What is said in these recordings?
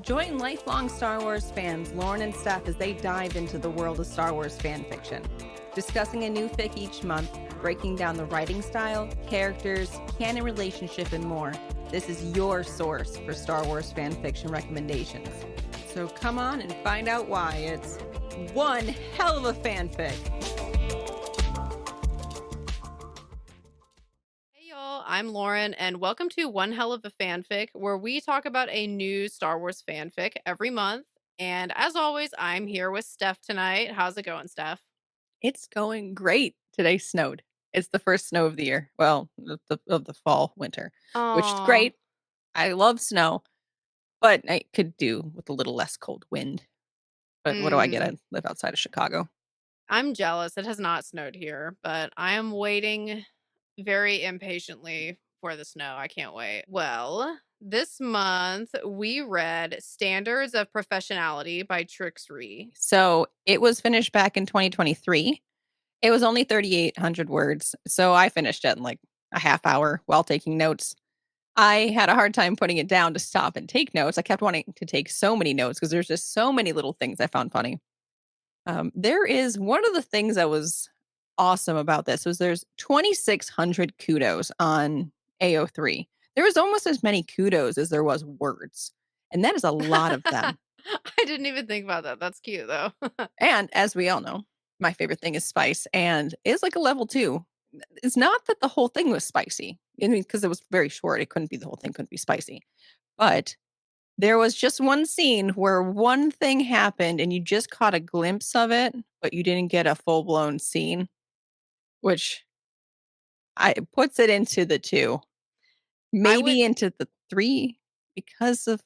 Join lifelong Star Wars fans Lauren and Steph as they dive into the world of Star Wars fan fiction, discussing a new fic each month, breaking down the writing style, characters, canon relationship, and more. This is your source for Star Wars fan fiction recommendations. So come on and find out why it's one hell of a fanfic. Hey y'all, I'm Lauren, and welcome to One Hell of a Fanfic, where we talk about a new Star Wars fanfic every month. And as always, I'm here with Steph tonight. How's it going, Steph? It's going great. Today snowed. It's the first snow of the year. Well, of the fall, winter, which is Oh, great. I love snow, but I could do with a little less cold wind. But what do I get? I live outside of Chicago. I'm jealous. It has not snowed here, but I am waiting very impatiently for the snow. I can't wait. Well, this month we read Standards of Professionality by Trixree. So it was finished back in 2023. It was only 3,800 words. So I finished it in like a half hour while taking notes. I had a hard time putting it down to stop and take notes. I kept wanting to take so many notes because there's just so many little things I found funny. There is one of the things that was awesome about this was there's 2,600 kudos on AO3. There was almost as many kudos as there was words, and that is a lot of them. I didn't even think about that. That's cute though. And as we all know, my favorite thing is spice, and it's like a level 2. It's not that the whole thing was spicy. I mean, because it was very short, it couldn't be the whole thing couldn't be spicy. But there was just one scene where one thing happened and you just caught a glimpse of it, but you didn't get a full-blown scene, which I puts it into the 2, I would maybe into the 3 because of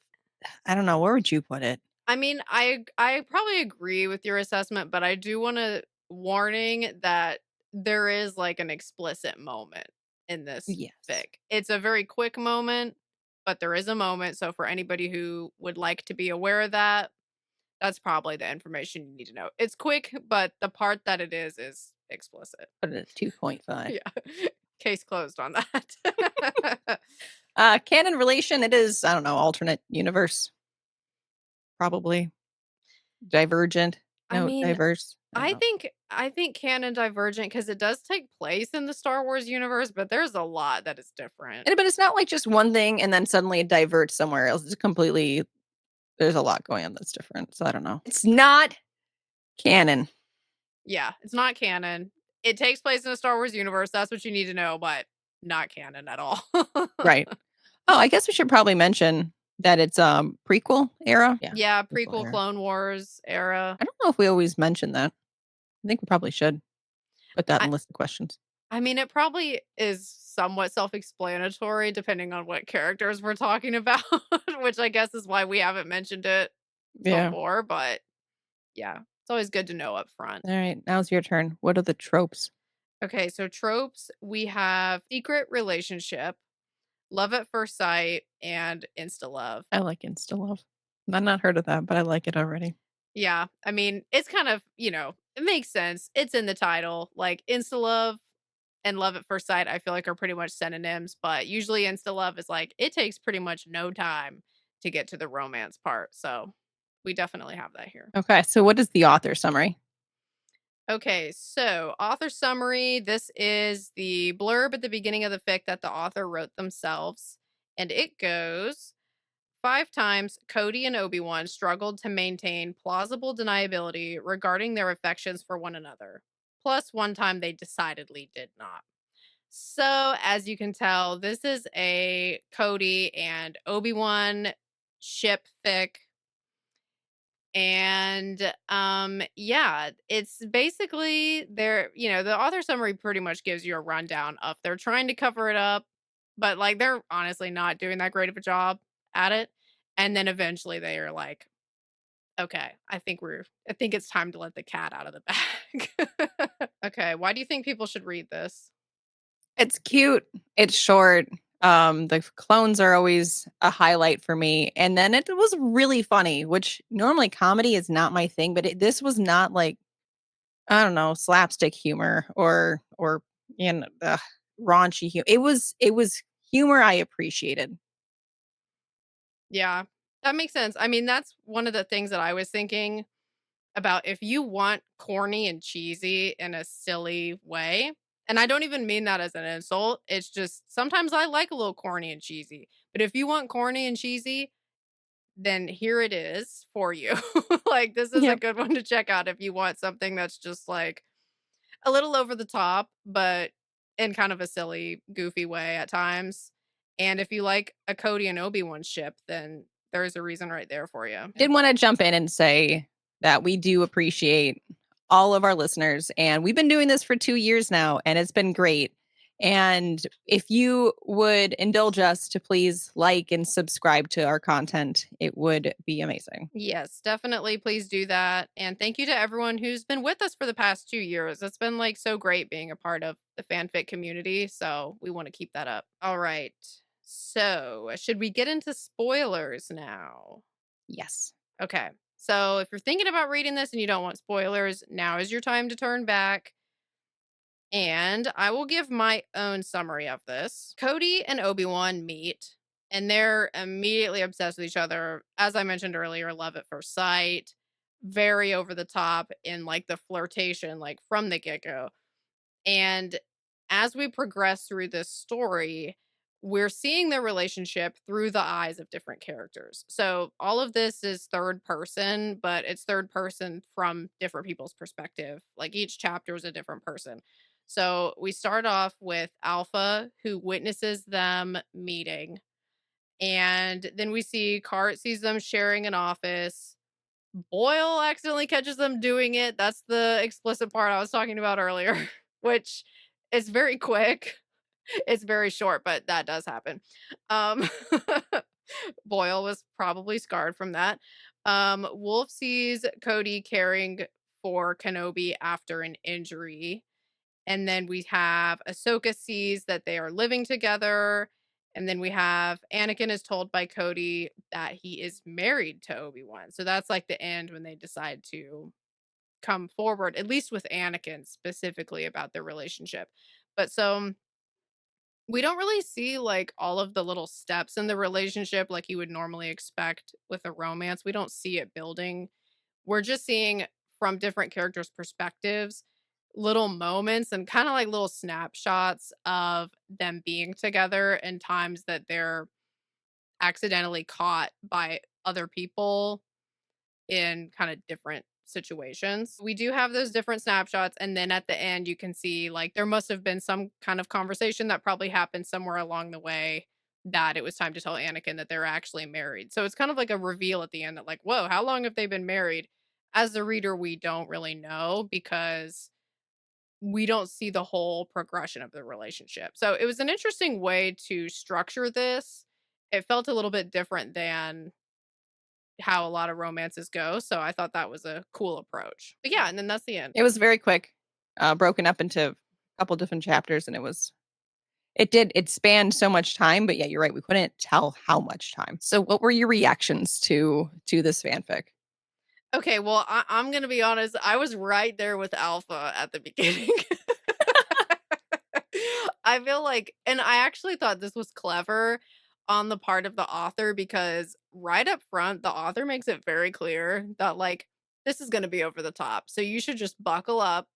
I don't know, where would you put it? I mean, I probably agree with your assessment, but I do want to warning that there is like an explicit moment in this Yes. fic. It's a very quick moment, but there is a moment. So for anybody who would like to be aware of that, that's probably the information you need to know. It's quick, but the part that it is explicit. Put it at 2.5. Yeah. Case closed on that. Canon relation, it is, I don't know, alternate universe, probably. Divergent. I No, mean, diverse. I don't know. I think canon divergent because it does take place in the Star Wars universe, but there's a lot that is different. But it's not like just one thing and then suddenly it diverts somewhere else. It's completely there's a lot going on that's different. So I don't know. It's not canon. Yeah, it's not canon. It takes place in the Star Wars universe. That's what you need to know, but not canon at all. Right. Oh, I guess we should probably mention that it's prequel era. Yeah. Yeah, Prequel prequel era. Clone Wars era. I don't know if we always mention that. I think we probably should put that I in the list of questions. I mean, it probably is somewhat self-explanatory depending on what characters we're talking about, which I guess is why we haven't mentioned it Yeah. before, but yeah, it's always good to know up front. All right. Now's your turn. What are the tropes? Okay, so tropes, we have secret relationship, love at first sight, and insta love. I like insta love. I've not heard of that, but I like it already. Yeah, I mean, it's kind of, it makes sense. It's in the title. Like insta love and love at first sight, I feel like are pretty much synonyms, but usually insta love is like it takes pretty much no time to get to the romance part. So we definitely have that here. Okay. So what is the author summary? Okay, so author summary. This is the blurb at the beginning of the fic that the author wrote themselves. And it goes 5 times Cody and Obi-Wan struggled to maintain plausible deniability regarding their affections for one another. Plus, one time they decidedly did not. So, as you can tell, this is a Cody and Obi-Wan ship fic, and yeah, it's basically the author summary pretty much gives you a rundown of they're trying to cover it up, but like they're honestly not doing that great of a job at it. And then eventually they are like, okay, I think it's time to let the cat out of the bag. Okay, why do you think people should read this? It's cute. It's short. The clones are always a highlight for me. And then it was really funny, which normally comedy is not my thing, but this was not like, I don't know, slapstick humor or raunchy humor. It was humor I appreciated. Yeah. That makes sense. I mean, that's one of the things that I was thinking about if you want corny and cheesy in a silly way, and I don't even mean that as an insult, it's just sometimes I like a little corny and cheesy, but if you want corny and cheesy, then here it is for you. Like, this is a Yep. good one to check out if you want something that's just, like, a little over the top, but in kind of a silly, goofy way at times, and if you like a Cody and Obi-Wan ship, then there's a reason right there for you. Did want to jump in and say that we do appreciate all of our listeners. And we've been doing this for 2 years now, and it's been great. And if you would indulge us to please like and subscribe to our content, it would be amazing. Yes, definitely. Please do that. And thank you to everyone who's been with us for the past 2 years. It's been like so great being a part of the fanfic community. So we want to keep that up. All right. So, should we get into spoilers now? Yes. Okay. So, if you're thinking about reading this and you don't want spoilers, now is your time to turn back. And I will give my own summary of this. Cody and Obi-Wan meet and they're immediately obsessed with each other. As I mentioned earlier, love at first sight, very over the top in like the flirtation, like from the get go. And as we progress through this story, we're seeing their relationship through the eyes of different characters. So all of this is third person, but it's third person from different people's perspective. Like each chapter is a different person. So we start off with Alpha, who witnesses them meeting. And then we see Cart sees them sharing an office. Boyle accidentally catches them doing it. That's the explicit part I was talking about earlier, which is very quick. It's very short, but that does happen. Um, Boyle was probably scarred from that. Wolf sees Cody caring for Kenobi after an injury. And then we have Ahsoka sees that they are living together. And then we have Anakin is told by Cody that he is married to Obi-Wan. So that's like the end when they decide to come forward, at least with Anakin specifically about their relationship. But so we don't really see like all of the little steps in the relationship like you would normally expect with a romance. We don't see it building. We're just seeing from different characters' perspectives little moments and kind of like little snapshots of them being together and times that they're accidentally caught by other people in kind of different situations. We do have those different snapshots, and then at the end, you can see like there must have been some kind of conversation that probably happened somewhere along the way that it was time to tell Anakin that they're actually married. So it's kind of like a reveal at the end that, like, whoa, how long have they been married? As the reader, we don't really know because we don't see the whole progression of the relationship. So it was an interesting way to structure this. It felt a little bit different than how a lot of romances go, so I thought that was a cool approach. But yeah, and then that's the end. It was very quick, broken up into a couple different chapters, and it spanned so much time, but yeah, you're right, we couldn't tell how much time. So what were your reactions to this fanfic? Okay, well, I'm gonna be honest, I was right there with Alpha at the beginning. I feel like and I actually thought this was clever on the part of the author because right up front, the author makes it very clear that, like, this is gonna be over the top, so you should just buckle up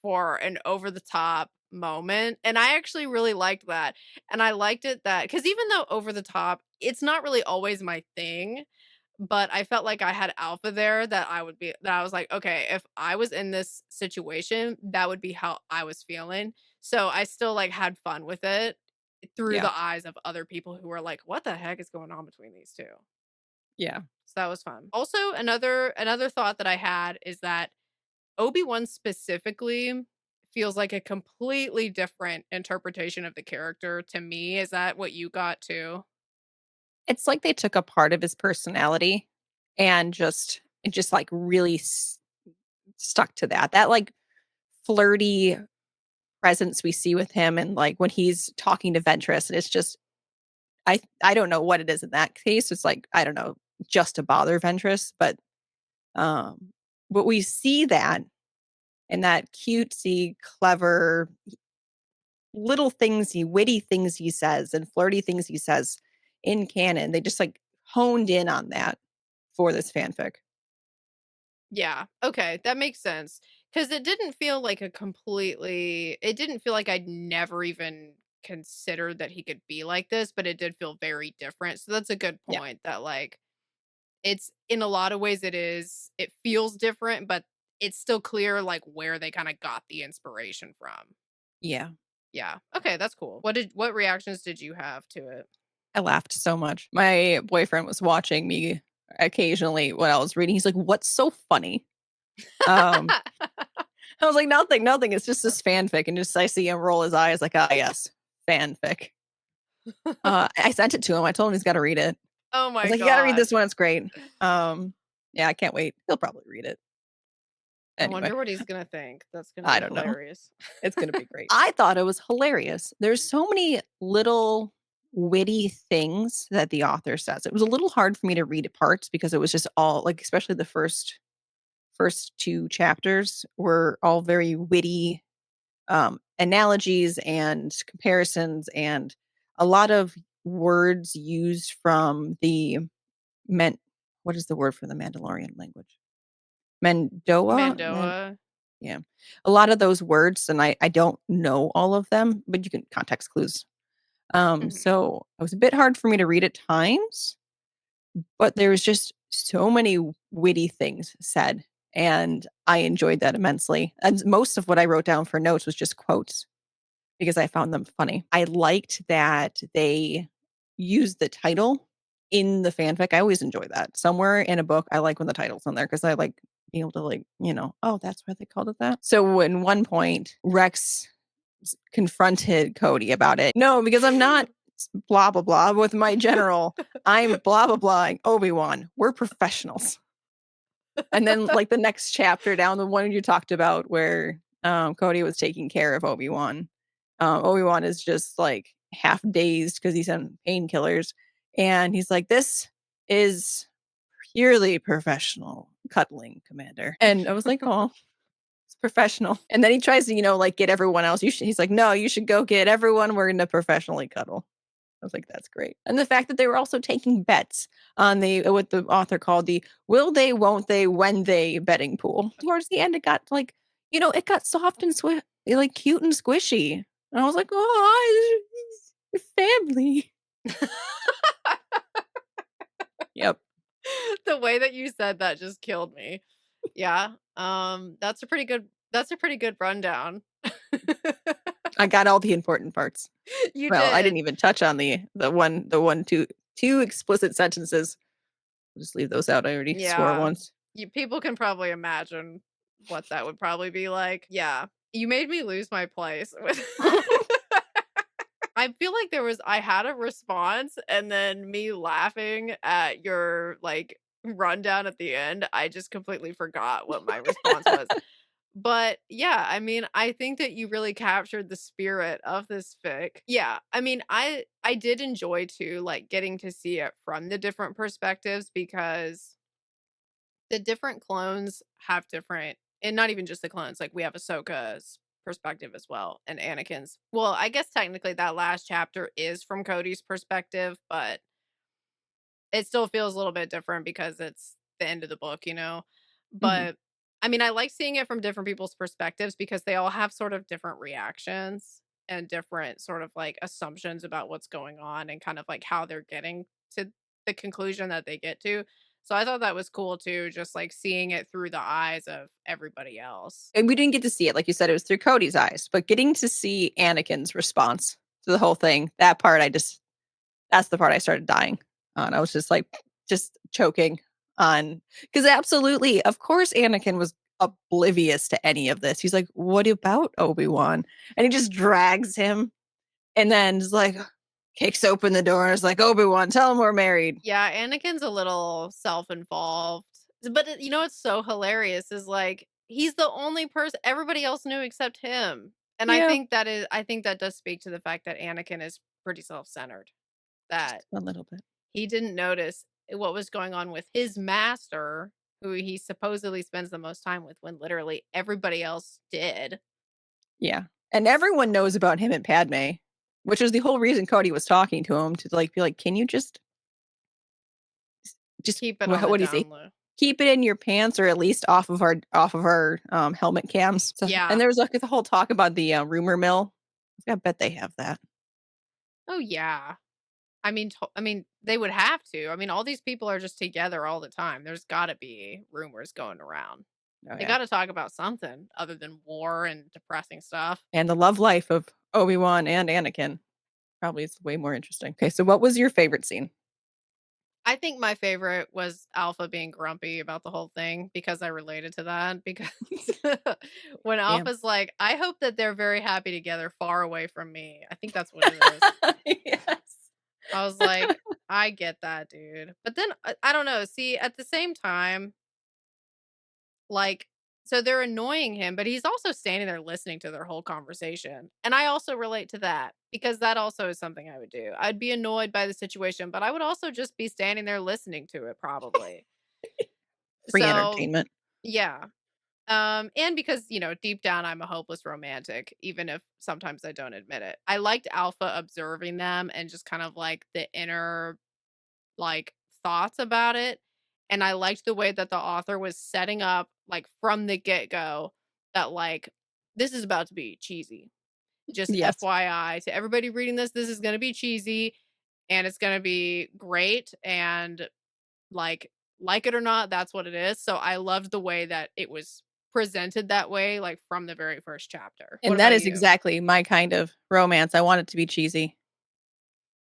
for an over the top moment, and I actually really liked that, and I liked it that because even though over the top, it's not really always my thing, but I felt like I had alpha there that I was like, "Okay, if I was in this situation, that would be how I was feeling." So, I still, like, had fun with it through Yeah, the eyes of other people who were like, "What the heck is going on between these 2?" yeah. So, that was fun. Also, another thought that I had is that Obi-Wan specifically feels like a completely different interpretation of the character to me. Is that what you got too? It's like they took a part of his personality and just, like, really stuck to that. That, like, flirty presence we see with him and, like, when he's talking to Ventress, and it's just I don't know what it is in that case. It's like, I don't know, just to bother Ventress, um, but we see that and that cutesy, clever little things witty things he says and flirty things he says in canon. They just like honed in on that for this fanfic. Yeah. Okay, that makes sense. Because it didn't feel like a completely it didn't feel like I'd never even considered that he could be like this, but it did feel very different. So that's a good Yeah. point that, like, it's in a lot of ways it feels different, but it's still clear, like, where they kinda got the inspiration from. Yeah. Yeah. Okay, that's cool. What reactions did you have to it? I laughed so much. My boyfriend was watching me occasionally when I was reading. He's like, "What's so funny?" Um, I was like, "Nothing, nothing. It's just this fanfic." And just I see him roll his eyes like, "Ah, yes, fanfic." I sent it to him. I told him he's gotta read it. I Oh was my like, "You gotta read god. this one. It's great." Um, yeah, I can't wait. He'll probably read it. I Anyway, wonder what he's gonna think. That's gonna I be don't know. hilarious. It's gonna be great. I thought it was hilarious. There's so many little witty things that the author says. It was a little hard for me to read at parts because it was just all like, especially the first 2 chapters were all very witty, analogies and comparisons and a lot of words used from the men what is the word for the Mandalorian language? Mendoa? Mandoa. Yeah. A lot of those words, and I don't know all of them, but you can context clues. Mhm. So it was a bit hard for me to read at times, but there was just so many witty things said, and I enjoyed that immensely. And most of what I wrote down for notes was just quotes because I found them funny. I liked that they used the title in the fanfic. I always enjoy that. Somewhere in a book, I like when the title's on there because I like being able to like, oh, that's why they called it that. So in one point, Rex confronted Cody about it. No, because I'm not blah blah blah with my general. I'm blah blah blah. Obi-Wan. We're professionals. And then like the next chapter down, the one you talked about where Cody was taking care of Obi-Wan. Obi-Wan is just like half dazed because he's on painkillers. And he's like, this is purely professional cuddling, Commander. And I was like, oh, it's professional. And then he tries to, like get everyone else. He's like, no, you should go get everyone. We're going to professionally cuddle. I was like, "That's great." And the fact that they were also taking bets on the what the author called the "will they, won't they, when they" betting pool. Towards the end, it got like, it got soft and like cute and squishy. And I was like, "Oh, it's family." Yep. The way that you said that just killed me. Yeah. That's a pretty good rundown. I got all the important parts. You Well, I did. didn't even touch on the one, 2 explicit sentences. I'll just leave those out. I already swore Yeah. once. People can probably imagine what that would probably be like. Yeah. You made me lose my place with I feel like I had a response and then me laughing at your like rundown at the end, I just completely forgot what my response was. But yeah, I mean, I think that you really captured the spirit of this fic. Yeah, I mean, I did enjoy too, like getting to see it from the different perspectives because the different clones have different, and not even just the clones. Like we have Ahsoka's perspective as well, and Anakin's. Well, I guess technically that last chapter is from Cody's perspective, but it still feels a little bit different because it's the end of the book. Mhm. But I mean, I like seeing it from different people's perspectives because they all have sort of different reactions and different sort of like assumptions about what's going on and kind of like how they're getting to the conclusion that they get to. So I thought that was cool too, just like seeing it through the eyes of everybody else. And we didn't get to see it, like you said, it was through Cody's eyes, but getting to see Anakin's response to the whole thing, that part that's the part I started dying on. I was just like, just choking on because absolutely, of course, Anakin was oblivious to any of this. He's like, "What about Obi-Wan?" And he just drags him and then is like, kicks open the door and is like, "Obi-Wan, tell him we're married." Yeah, Anakin's a little self-involved. But you know what's so hilarious is like he's the only person everybody else knew except him. And Yeah, I think that does speak to the fact that Anakin is pretty self-centered. just That a little bit. he didn't notice what was going on with his master, who he supposedly spends the most time with when literally everybody else did. Yeah, and everyone knows about him and Padme, which is the whole reason Cody was talking to him to, like, be like, "Can you just Just Keep it on the what do you say? down low. Keep it in your pants or at least off of our helmet cams. So, and Yeah. there was like the whole talk about the rumor mill. I bet they have that. Oh, yeah. I mean, they would have to. I mean, all these people are just together all the time. There's gotta be rumors going around. Oh They yeah, gotta talk about something other than war and depressing stuff. and the love life of Obi-Wan and Anakin probably is way more interesting. Okay, so what was your favorite scene? I think my favorite was Alpha being grumpy about the whole thing because I related to that because when Damn. Alpha's like, "I hope that they're very happy together far away from me." I think that's what it is. Yes. I was like, "I get that, dude." But then I don't know. See, at the same time, like, so they're annoying him, but he's also standing there listening to their whole conversation. And I also relate to that because that also is something I would do. I'd be annoyed by the situation, but I would also just be standing there listening to it probably. Free So, entertainment. yeah. And because, deep down I'm a hopeless romantic, even if sometimes I don't admit it. I liked Alpha observing them and just kind of like the inner like thoughts about it. And I liked the way that the author was setting up like from the get-go that like this is about to be cheesy. Just Yes. FYI to everybody reading this is going to be cheesy and it's going to be great and like it or not, that's what it is. So I loved the way that it was presented that way like from the very first chapter. What And that about is you? exactly my kind of romance. I want it to be cheesy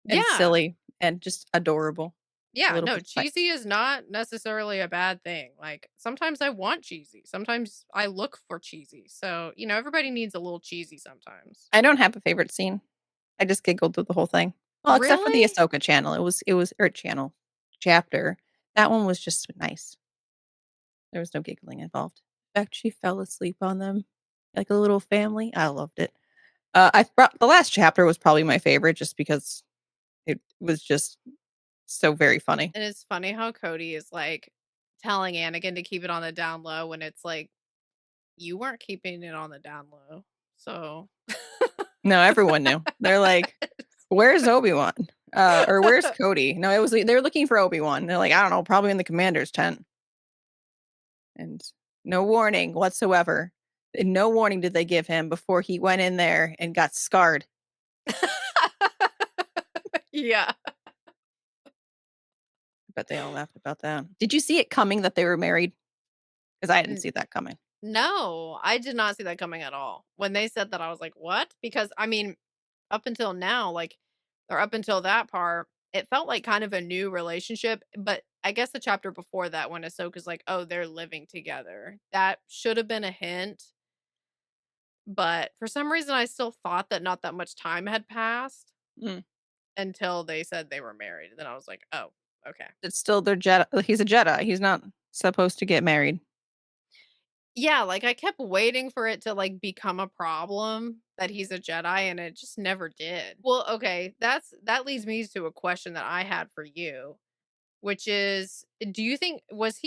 and Yeah. silly and just adorable. A Yeah, little no, bit spice. cheesy is not necessarily a bad thing. Like sometimes I want cheesy. Sometimes I look for cheesy. So, everybody needs a little cheesy sometimes. I don't have a favorite scene. I just giggled through the whole thing. Well, except for the Really? Ahsoka channel. It was or channel chapter. That one was just nice. There was no giggling involved. In fact, she fell asleep on them like a little family. I loved it. The last chapter was probably my favorite just because it was just so very funny. And it's funny how Cody is like telling Anakin to keep it on the down low when it's like you weren't keeping it on the down low. So No, everyone knew. They're like, "Where's Obi-Wan?" Or "Where's Cody?" No, it was they were looking for Obi-Wan. They're like, "I don't know, probably in the commander's tent." And no warning whatsoever. And no warning did they give him before he went in there and got scarred. yeah. But they all laughed about that. Did you see it coming that they were married? Because I didn't N- see that coming. no, I did not see that coming at all. When they said that I was like, "What?" Because I mean, up until now, like, or up until that part, it felt like kind of a new relationship. But I guess the chapter before that, when Ahsoka's like, "Oh, they're living together," that should have been a hint. But for some reason, I still thought that not that much time had passed Mm. until they said they were married. And then I was like, "Oh, okay." It's still their Jedi. He's a Jedi. He's not supposed to get married. Yeah, like I kept waiting for it to like become a problem that he's a Jedi and it just never did. Well, okay, that leads me to a question that I had for you. Which is, do you think was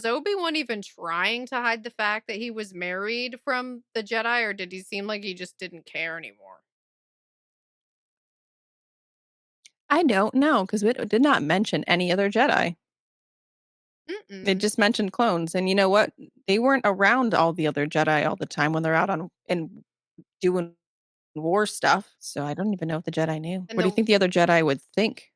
Obi-Wan even trying to hide the fact that he was married from the Jedi, or did he seem like he just didn't care anymore? I don't know because it did not mention any other Jedi. It Mm-mm. just mentioned clones, and you know what? They weren't around all the other Jedi all the time when they're out on and doing war stuff, so I don't even know if the Jedi knew. And What do you the think the other Jedi would think?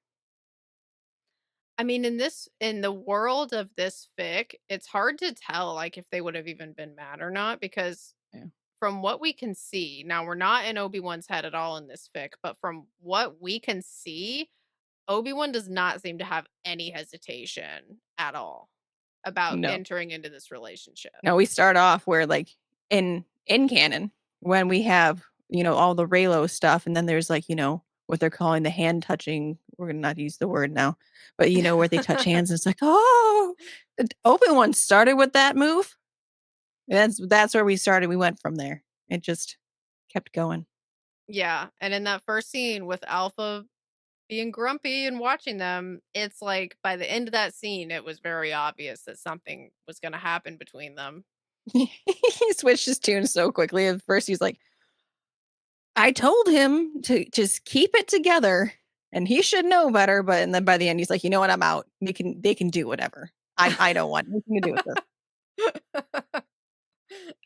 I mean, in the world of this fic, it's hard to tell like if they would have even been mad or not because Yeah. from what we can see, now we're not in Obi-Wan's head at all in this fic, but from what we can see, Obi-Wan does not seem to have any hesitation at all about No. entering into this relationship. No, we start off where, like, in canon, when we have, all the Reylo stuff, and then there's, like, what they're calling the hand touching we're gonna not use the word now, but, where they touch hands, and it's like, "Oh!" Obi-Wan started with that move. That's where we started, we went from there. It just kept going. Yeah, and in that first scene with Alpha being grumpy and watching them, it's like by the end of that scene, it was very obvious that something was gonna happen between them. He switched his tune so quickly. At first, he's like, "I told him to just keep it together." And he should know better, but and then by the end, he's like, "You know what? I'm out. They can do whatever. I don't want anything to do with this."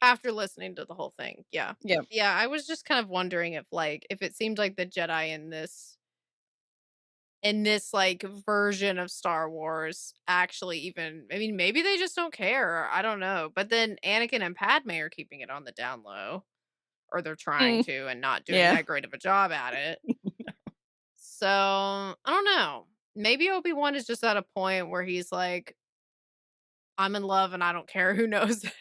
After listening to the whole thing, yeah. Yep. Yeah, I was just kind of wondering if, like, if it seemed like the Jedi in this, like, version of Star Wars actually even I mean, maybe they just don't care, I don't know, but then Anakin and Padme are keeping it on the down low, or they're trying Mm, to and not doing yeah. that great of a job at it. So, I don't know. Maybe Obi-Wan is just at a point where he's like, "I'm in love and I don't care who knows it."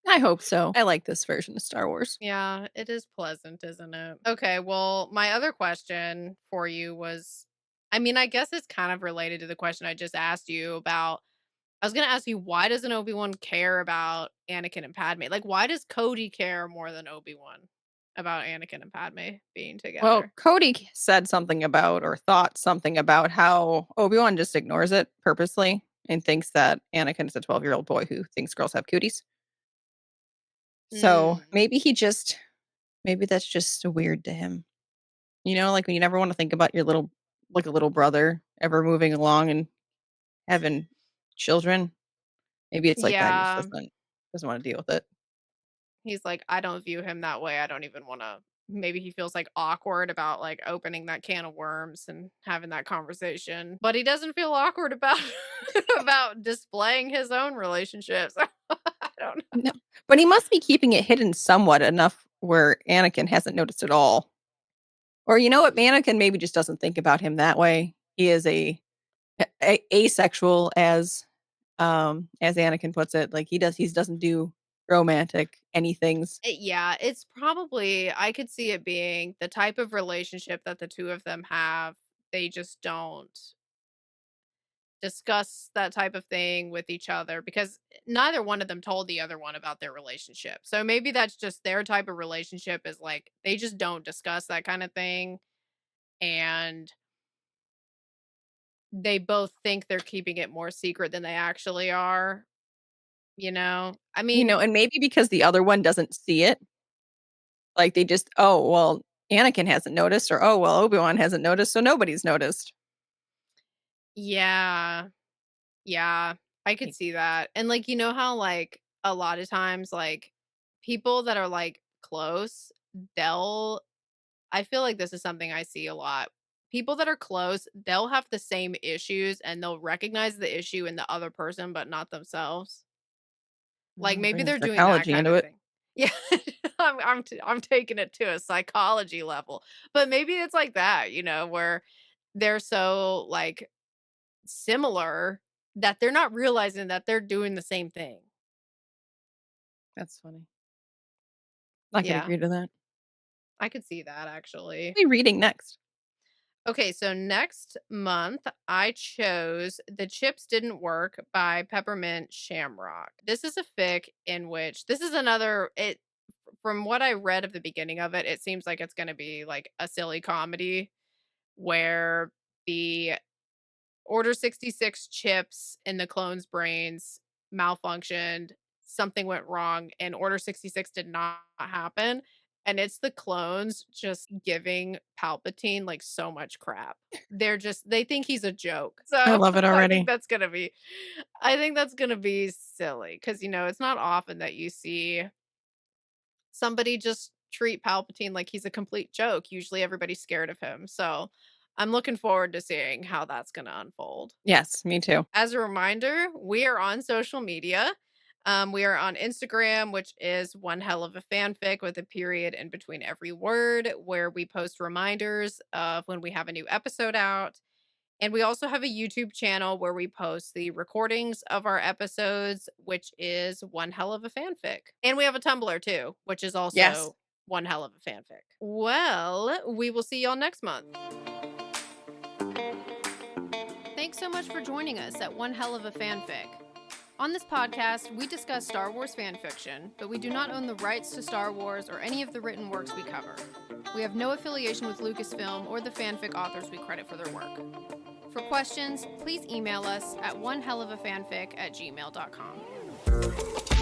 I hope so. I like this version of Star Wars. Yeah, it is pleasant, isn't it? Okay, well, my other question for you was I mean, I guess it's kind of related to the question I just asked you about I was gonna ask you, why doesn't Obi-Wan care about Anakin and Padme? Like, why does Cody care more than Obi-Wan about Anakin and Padme being Well, together? Cody said something about or thought something about how Obi-Wan just ignores it purposely and thinks that Anakin is a 12-year-old boy who thinks girls have cooties. So, Mm. maybe that's just so weird to him. You know, like when you never want to think about your little like a little brother ever moving along and having children. Maybe it's like that. He just Yeah. doesn't want to deal with it. He's like, "I don't view him that way. I don't even wanna" maybe he feels, like, awkward about, like, opening that can of worms and having that conversation, but he doesn't feel awkward about about displaying his own relationships. I don't know. No, but he must be keeping it hidden somewhat enough where Anakin hasn't noticed at all. Or you know what? Anakin maybe just doesn't think about him that way. He is asexual as Anakin puts it. Like he doesn't do romantic anythings. Yeah, it's probably I could see it being the type of relationship that the 2 of them have, they just don't discuss that type of thing with each other because neither one of them told the other one about their relationship. So maybe that's just their type of relationship is like they just don't discuss that kind of thing and they both think they're keeping it more secret than they actually are, you know? I You know, mean, and maybe because the other one doesn't see it, like they just, oh well, Anakin hasn't noticed, or oh well, Obi-Wan hasn't noticed, so nobody's noticed. yeah. Yeah, I could Y- see that. And like you know how like a lot of times like people that are like close, they'll I feel like this is something I see a lot. People that are close, they'll have the same issues and they'll recognize the issue in the other person but not themselves. Like maybe Bringing they're doing that psychology kind into of it. thing. Yeah. I'm taking it to a psychology level. But maybe it's like that, you know, where they're so like similar that they're not realizing that they're doing the same thing. That's funny. I could Yeah, agree to that. I could see that actually. What are we reading next? Okay, so next month I chose The Chips Didn't Work by Peppermint Shamrock. This is a fic in which this is another it from what I read of the beginning of it, it seems like it's going to be like a silly comedy where the Order 66 chips in the clones' brains malfunctioned, something went wrong, and Order 66 did not happen, and it's the clones just giving Palpatine, like, so much crap. They think he's a joke. I So, love it I think already. that's gonna be I think that's gonna be silly because you know, it's not often that you see somebody just treat Palpatine like he's a complete joke. Usually everybody's scared of him. So, I'm looking forward to seeing how that's gonna unfold. Yes, me too. As a reminder, we are on social media. We are on Instagram, which is one hell of a fanfic with a period in between every word, where we post reminders of when we have a new episode out. And we also have a YouTube channel where we post the recordings of our episodes, which is one hell of a fanfic. And we have a Tumblr too, which is Yes. also one hell of a fanfic. Well, we will see y'all next month. Thanks so much for joining us at One Hell of a Fanfic. On this podcast, we discuss Star Wars fan fiction, but we do not own the rights to Star Wars or any of the written works we cover. We have no affiliation with Lucasfilm or the fanfic authors we credit for their work. For questions, please email us at onehellofafanfic@gmail.com.